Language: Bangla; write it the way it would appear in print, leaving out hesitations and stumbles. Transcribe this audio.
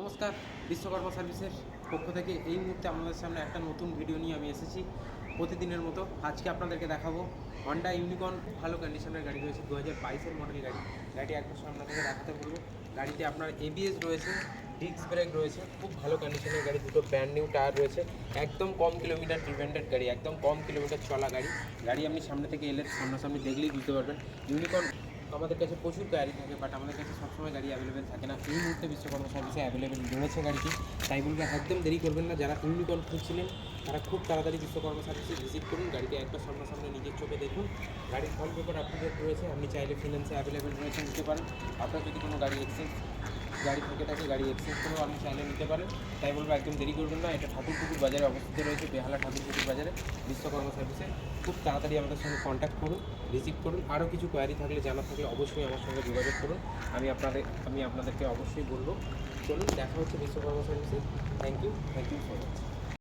নমস্কার, বিশ্বকর্মা সার্ভিসের পক্ষ থেকে এই মুহূর্তে আপনাদের সামনে একটা নতুন ভিডিও নিয়ে আমি এসেছি। প্রতিদিনের মতো আজকে আপনাদেরকে দেখাবো হন্ডা ইউনিকর্ন। খুব ভালো কন্ডিশনের গাড়ি রয়েছে, 2022-এর মডেল গাড়িটি একবার আপনাদেরকে দেখাতে বলবো। গাড়িতে আপনার এবিএস রয়েছে, ডিস্ক ব্রেক রয়েছে, খুব ভালো কন্ডিশনের গাড়ি। দুটো ব্র্যান্ড নিউ টায়ার রয়েছে, একদম কম কিলোমিটার ডিপেন্ডেন্ট গাড়ি, একদম কম কিলোমিটার চলা গাড়ি আপনি সামনে থেকে এলে সামনাসামনি দেখলেই বুঝতে পারবেন। ইউনিকর্ন আমাদের কাছে প্রচুর গাড়ি থাকে, বাট আমাদের কাছে সবসময় গাড়ি অ্যাভেলেবেল থাকে না। এই মুহূর্তে বিশ্বকর্মা সার্ভিসে অ্যাভেলেবেল রয়েছে গাড়িটি, তাই বলবো একদম দেরি করবেন না। যারা ইউনিকর্ন খুঁজছিলেন তারা খুব তাড়াতাড়ি বিশ্বকর্মা সার্ভিসে ভিজিট করুন, গাড়িটি একবার সামনাসামনি নিজের চোখে দেখুন। গাড়ির ফল পেপার আপডেট রয়েছে, আপনি চাইলে ফিনান্সে অ্যাভেলেবেল রয়েছে, নিতে পারেন। আপনার যদি কোনো গাড়ি থেকে থাকে, গাড়ি এক্সচেঞ্জ করেও আপনি চাইলে নিতে পারেন। তাই বলবো একদম দেরি করবেন না। এটা ঠাকুরপুকুর বাজারে অবস্থিত রয়েছে, বেহালা ঠাকুরপুকুর বাজারে বিশ্বকর্মা সার্ভিসে। খুব তাড়াতাড়ি আমাদের সঙ্গে কন্ট্যাক্ট করুন, ভিজিট করুন। আরও কিছু কোয়ারি থাকলে, জানা থাকলে অবশ্যই আমার সঙ্গে যোগাযোগ করুন। আমি আপনাদেরকে অবশ্যই বলবো। চলুন, দেখা হচ্ছে বিশ্বকর্মা সার্ভিসে। Thank you so much.